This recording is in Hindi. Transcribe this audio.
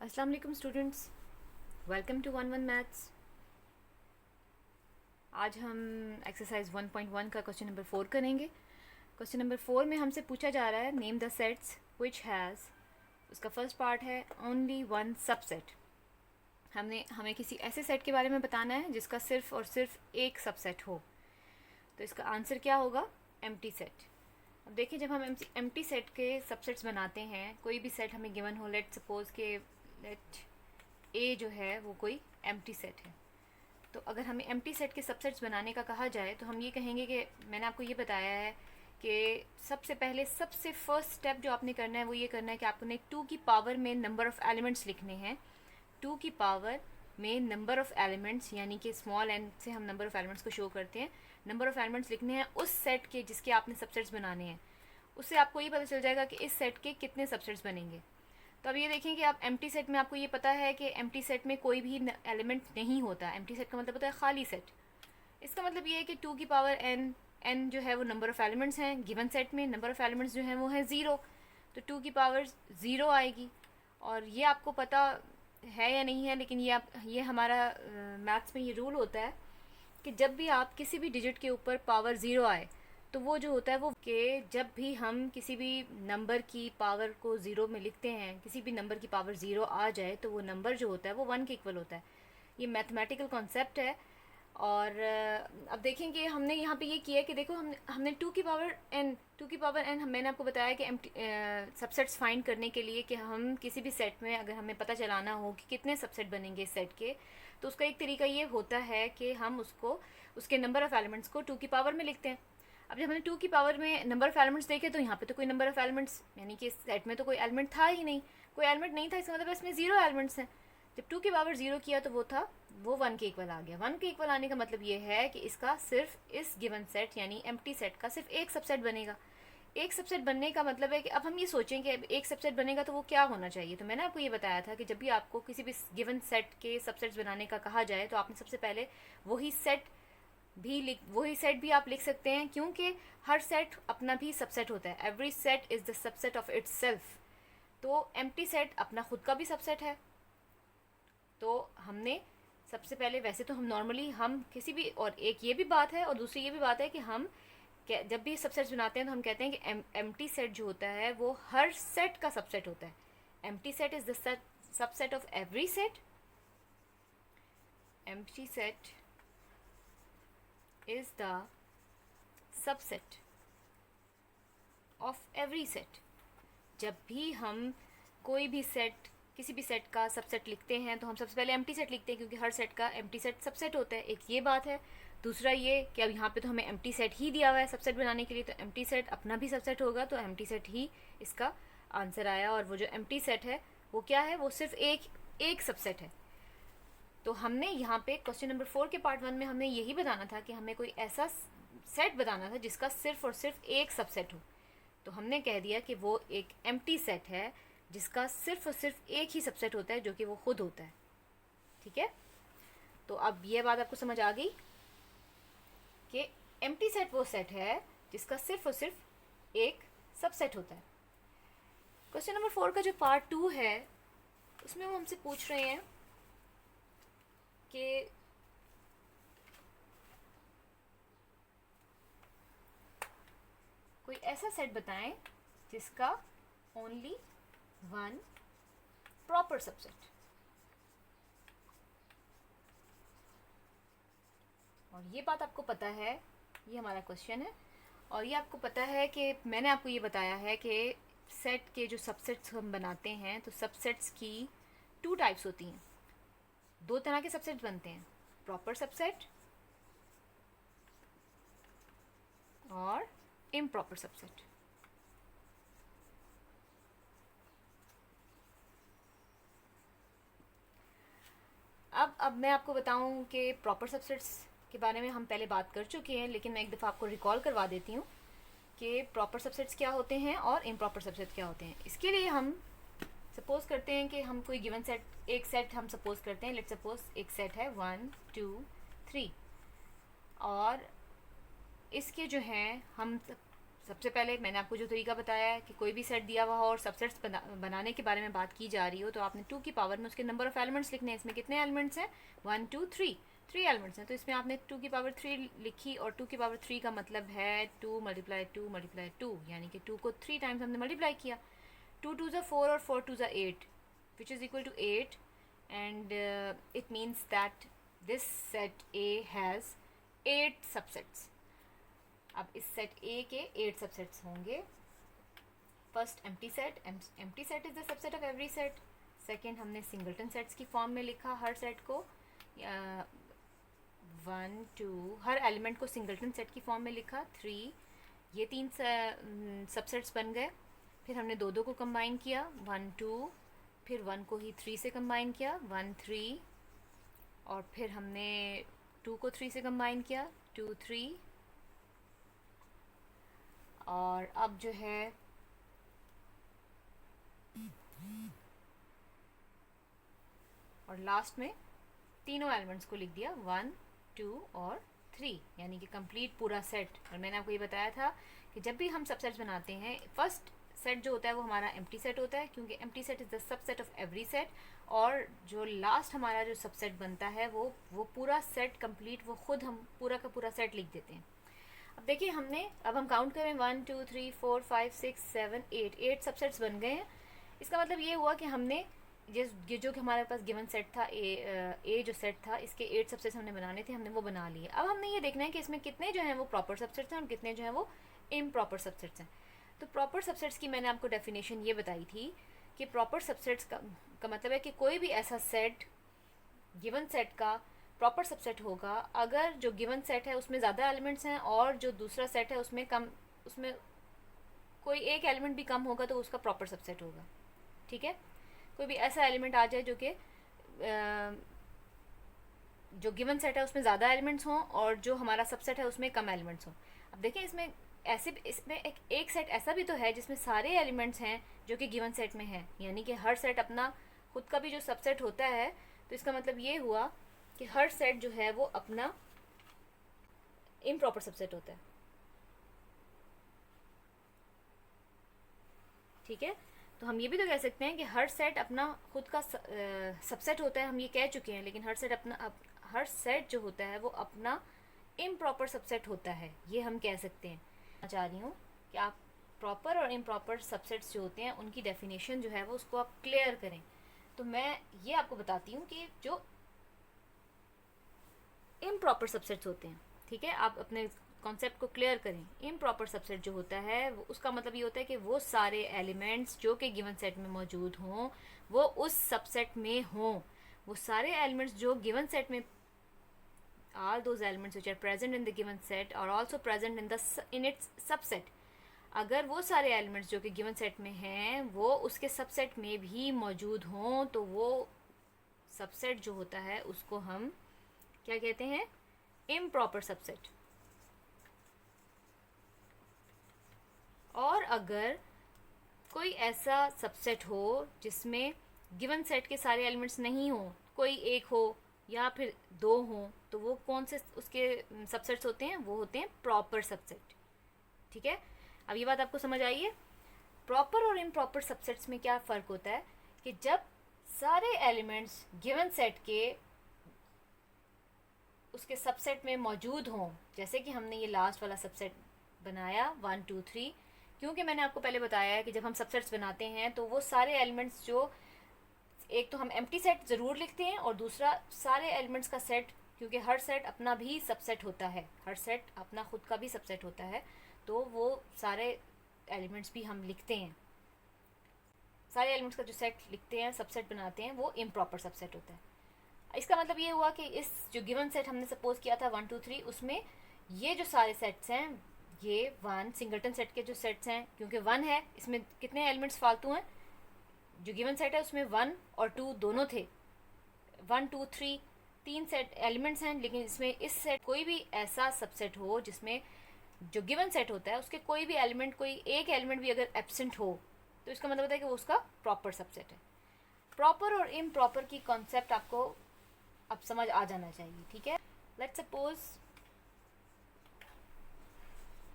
अस्सलाम वालेकुम students, welcome to one one maths. आज हम एक्सरसाइज 1.1 का क्वेश्चन नंबर 4 करेंगे। क्वेश्चन नंबर 4 में हमसे पूछा जा रहा है name the sets which has, उसका फर्स्ट पार्ट है ओनली वन सबसेट। हमें किसी ऐसे सेट के बारे में बताना है जिसका सिर्फ और सिर्फ एक सबसेट हो। तो इसका आंसर क्या होगा? Empty set. अब देखिए, जब हम एम्प्टी सेट के सबसेट्स बनाते हैं, कोई भी सेट हमें गिवन हो, लेट सपोज के लेट ए जो है वो कोई एम्प्टी सेट है। तो अगर हमें एम्प्टी सेट के सबसेट्स बनाने का कहा जाए तो हम ये कहेंगे कि मैंने आपको ये बताया है कि सबसे पहले सबसे फर्स्ट स्टेप जो आपने करना है वो ये करना है कि आपने 2 की पावर में नंबर ऑफ़ एलिमेंट्स लिखने हैं। 2 की पावर में नंबर ऑफ़ एलिमेंट्स, यानी कि स्मॉल एन से हम नंबर ऑफ़ एलिमेंट्स को शो करते हैं। नंबर ऑफ़ एलिमेंट्स लिखने हैं उस सेट के जिसके आपने सबसेट्स बनाने हैं। उससे आपको ये पता चल जाएगा कि इस सेट के कितने सबसेट्स बनेंगे। तो अब ये देखें कि आप एम्प्टी सेट में, आपको ये पता है कि एम्प्टी सेट में कोई भी एलिमेंट नहीं होता। एम्प्टी सेट का मतलब होता है खाली सेट। इसका मतलब ये है कि 2 की पावर एन जो है वो नंबर ऑफ़ एलिमेंट्स हैं। गिवन सेट में नंबर ऑफ़ एलिमेंट्स जो हैं वो है 0, तो 2 की पावर 0 आएगी। और ये आपको पता है या नहीं है, लेकिन ये हमारा मैथ्स में ये रूल होता है कि जब भी आप किसी भी डिजिट के ऊपर पावर 0 आए तो वो जो होता है वो कि जब भी हम किसी भी नंबर की पावर को 0 में लिखते हैं, किसी भी नंबर की पावर 0 आ जाए तो वो नंबर जो होता है वो 1 के इक्वल होता है। ये मैथमेटिकल कॉन्सेप्ट है। और अब देखें कि हमने यहाँ पे ये किया है कि देखो, हमने 2 की पावर एन मैंने आपको बताया कि सबसेट्स फाइंड करने के लिए कि हम किसी भी सेट में अगर हमें पता चलाना हो कि कितने सबसेट बनेंगे इस सेट के, तो उसका एक तरीका ये होता है कि हम उसके नंबर ऑफ़ एलिमेंट्स को 2 की पावर में लिखते हैं। अब जब हमने 2 की पावर में नंबर ऑफ़ एलिमेंट्स देखे तो यहाँ पे तो कोई नंबर ऑफ़ एलिमेंट्स, यानी कि इस सेट में तो कोई एलिमेंट था ही नहीं, कोई एलिमेंट नहीं था। इसका मतलब इसमें 0 एलिमेंट्स हैं। जब 2 की पावर 0 किया तो वो 1 के इक्वल आ गया। 1 के इक्वल आने का मतलब ये है कि इसका सिर्फ इस गिवन सेट यानी एम्प्टी सेट का सिर्फ एक सबसेट बनेगा। एक सबसेट बनने का मतलब है कि अब हम ये सोचें कि एक सबसेट बनेगा तो वो क्या होना चाहिए। तो मैंने आपको ये बताया था कि जब भी आपको किसी भी गिवन सेट के सबसेट्स बनाने का कहा जाए तो आपने सबसे पहले वही सेट भी आप लिख सकते हैं, क्योंकि हर सेट अपना भी सबसेट होता है। Every set is the subset of its self. तो एम्प्टी सेट अपना खुद का भी सबसेट है। तो हमने सबसे पहले, वैसे तो हम नॉर्मली हम किसी भी, और एक ये भी बात है और दूसरी ये भी बात है कि हम जब भी सबसेट्स बनाते हैं तो हम कहते हैं कि एम्प्टी सेट जो होता है वो हर सेट का सबसेट होता है। Empty set is the subset of every set. Empty set is the subset of every set। जब भी हम कोई भी सेट, किसी भी सेट का सबसेट लिखते हैं तो हम सबसे पहले एम्प्टी सेट लिखते हैं, क्योंकि हर सेट का एम्प्टी सेट सबसेट होता है। एक ये बात है। दूसरा ये कि अब यहाँ पे तो हमें एम्प्टी सेट ही दिया हुआ है सबसेट बनाने के लिए, तो एम्प्टी सेट अपना भी सबसेट होगा, तो एम्प्टी सेट ही इसका आंसर आया। और वो जो एम्प्टी सेट है वो क्या है? वो सिर्फ एक सबसेट है। तो हमने यहाँ पे क्वेश्चन नंबर 4 के पार्ट 1 में हमें यही बताना था कि हमें कोई ऐसा सेट बताना था जिसका सिर्फ और सिर्फ एक सबसेट हो। तो हमने कह दिया कि वो एक एम्प्टी सेट है जिसका सिर्फ और सिर्फ एक ही सबसेट होता है, जो कि वो खुद होता है। ठीक है, तो अब ये बात आपको समझ आ गई कि एम्प्टी सेट वो सेट है जिसका सिर्फ और सिर्फ एक सबसेट होता है। क्वेश्चन नंबर 4 का जो पार्ट 2 है उसमें वो हमसे पूछ रहे हैं कि कोई ऐसा सेट बताएं जिसका ओनली वन प्रॉपर सबसेट। और ये बात आपको पता है, ये हमारा क्वेश्चन है, और ये आपको पता है कि मैंने आपको ये बताया है कि सेट के जो सबसेट्स हम बनाते हैं तो सबसेट्स की 2 टाइप्स होती हैं। 2 तरह के सबसेट बनते हैं, प्रॉपर सबसेट और इम्प्रॉपर सबसेट। अब मैं आपको बताऊं कि प्रॉपर सबसेट्स के बारे में हम पहले बात कर चुके हैं, लेकिन मैं एक दफ़ा आपको रिकॉल करवा देती हूँ कि प्रॉपर सबसेट्स क्या होते हैं और इम्प्रॉपर सबसेट क्या होते हैं। इसके लिए हम सपोज़ करते हैं कि हम कोई गिवन सेट, एक सेट हम सपोज़ करते हैं, लेट्स सपोज़ एक सेट है 1 2 3, और इसके जो हैं हम सबसे पहले मैंने आपको जो तरीका बताया है कि कोई भी सेट दिया हुआ हो और सबसेट्स बनाने के बारे में बात की जा रही हो तो आपने 2 की पावर में उसके नंबर ऑफ़ एलिमेंट्स लिखने हैं। इसमें कितने एलिमेंट्स हैं? 1 2 3, 3 एलिमेंट्स हैं। तो इसमें आपने 2 की पावर 3 लिखी और 2 की पावर 3 का मतलब है 2 मल्टीप्लाई 2 मल्टीप्लाई 2, यानी कि 2 को 3 टाइम्स हमने मल्टीप्लाई किया। 2 2 ज़ा 4 और 4 2 ज़ा 8 which is equal to 8 and it means that this set A has 8 subsets. अब इस सेट ए के 8 सबसेट्स होंगे। First empty set is the subset of every set. Second हमने सिंगलटन सेट्स की फॉर्म में लिखा हर सेट को, 1 2 हर एलिमेंट को सिंगलटन सेट की फॉर्म में लिखा। 3 ये 3 सबसेट्स बन गए। फिर हमने दो को कंबाइन किया, 1 2, फिर 1 को ही 3 से कंबाइन किया, 1 3, और फिर हमने 2 को 3 से कंबाइन किया, 2 3, और अब जो है और लास्ट में तीनों एलिमेंट्स को लिख दिया, 1 2 और 3, यानी कि कंप्लीट पूरा सेट। और मैंने आपको ये बताया था कि जब भी हम सबसेट्स बनाते हैं, फर्स्ट सेट जो होता है वो हमारा एम्प्टी सेट होता है, क्योंकि empty set is the subset of every set. और जो लास्ट हमारा जो सबसेट बनता है वो पूरा सेट कंप्लीट, वो खुद हम पूरा का पूरा सेट लिख देते हैं। अब देखिए अब हम काउंट करें, 1 2 3 4 5 6 7 8 सबसेट्स बन गए हैं। इसका मतलब ये हुआ कि हमने जो कि हमारे पास गिवन सेट था, ए जो सेट था, इसके 8 सबसेट्स हमने बनाने थे, हमने वो बना लिए। अब हमने ये देखना है कि इसमें कितने जो हैं वो प्रॉपर सबसेट्स हैं और कितने जो हैं वो इम्प्रॉपर सबसेट्स हैं। तो प्रॉपर सबसेट्स की मैंने आपको डेफिनेशन ये बताई थी कि प्रॉपर सबसेट्स का मतलब है कि कोई भी ऐसा सेट गिवन सेट का प्रॉपर सबसेट होगा अगर जो गिवन सेट है उसमें ज़्यादा एलिमेंट्स हैं और जो दूसरा सेट है उसमें कोई एक एलिमेंट भी कम होगा तो उसका प्रॉपर सबसेट होगा। ठीक है, कोई भी ऐसा एलिमेंट आ जाए जो कि जो गिवन सेट है उसमें ज़्यादा एलिमेंट्स हों और जो हमारा सबसेट है उसमें कम एलिमेंट्स हों। अब देखिए इसमें एक सेट ऐसा भी तो है जिसमें सारे एलिमेंट्स हैं जो कि गिवन सेट में हैं, यानी कि हर सेट अपना खुद का भी जो सबसेट होता है। तो इसका मतलब ये हुआ कि हर सेट जो है वो अपना इम्प्रॉपर सबसेट होता है। ठीक है, तो हम ये भी तो कह सकते हैं कि हर सेट अपना खुद का सबसेट होता है, हम ये कह चुके हैं, लेकिन हर सेट जो होता है वो अपना इम्प्रॉपर सबसेट होता है, ये हम कह सकते हैं। मैं चाह रही हूँ कि आप प्रॉपर और इम्प्रॉपर सबसेट्स जो होते हैं उनकी डेफिनेशन जो है वो उसको आप क्लियर करें। तो मैं ये आपको बताती हूँ कि जो इम्प्रॉपर सबसेट्स होते हैं, ठीक है, आप अपने कॉन्सेप्ट को क्लियर करें। इम्प्रॉपर सबसेट जो होता है उसका मतलब ये होता है कि वो सारे एलिमेंट्स जो कि गिवन सेट में मौजूद हों वो उस सबसेट में हों। वो सारे एलिमेंट्स जो गिवन सेट में, all those elements which are present in the given set are also present in its subset। अगर वो सारे एलिमेंट्स जो कि गिवन सेट में हैं वो उसके सबसेट में भी मौजूद हों तो वो सबसेट जो होता है उसको हम क्या कहते हैं? Improper subset. और अगर कोई ऐसा सबसेट हो जिसमें गिवन सेट के सारे एलिमेंट्स नहीं हो, कोई एक हो या फिर दो हो, तो वो कौन से उसके सबसेट्स होते हैं? वो होते हैं प्रॉपर सबसेट। ठीक है, अब ये बात आपको समझ आई है? प्रॉपर और इम्प्रॉपर सबसेट्स में क्या फ़र्क होता है कि जब सारे एलिमेंट्स गिवन सेट के उसके सबसेट में मौजूद हों, जैसे कि हमने ये लास्ट वाला सबसेट बनाया 1 2 3, क्योंकि मैंने आपको पहले बताया है कि जब हम सबसेट्स बनाते हैं तो वो सारे एलिमेंट्स जो, एक तो हम एम्प्टी सेट ज़रूर लिखते हैं और दूसरा सारे एलिमेंट्स का सेट, क्योंकि हर सेट अपना भी सबसेट होता है, हर सेट अपना खुद का भी सबसेट होता है, तो वो सारे एलिमेंट्स भी हम लिखते हैं। सारे एलिमेंट्स का जो सेट लिखते हैं, सबसेट बनाते हैं, वो इम्प्रॉपर सबसेट होता है। इसका मतलब ये हुआ कि इस जो गिवन सेट हमने सपोज किया था 1 2 3, उसमें ये जो सारे सेट्स हैं, ये 1 सिंगलटन सेट के जो सेट्स हैं, क्योंकि 1 है, इसमें कितने एलिमेंट्स फालतू हैं? जो गिवन सेट है उसमें 1 और 2 दोनों थे, 1 2 3 3 सेट एलिमेंट्स हैं, लेकिन इसमें इस सेट कोई भी ऐसा सबसेट हो जिसमें जो गिवन सेट होता है उसके कोई भी एलिमेंट, कोई एक एलिमेंट भी अगर एब्सेंट हो, तो इसका मतलब होता है कि वो उसका प्रॉपर सबसेट है। प्रॉपर और इम्प्रॉपर की कॉन्सेप्ट आपको अब समझ आ जाना चाहिए। ठीक है, लेट्स सपोज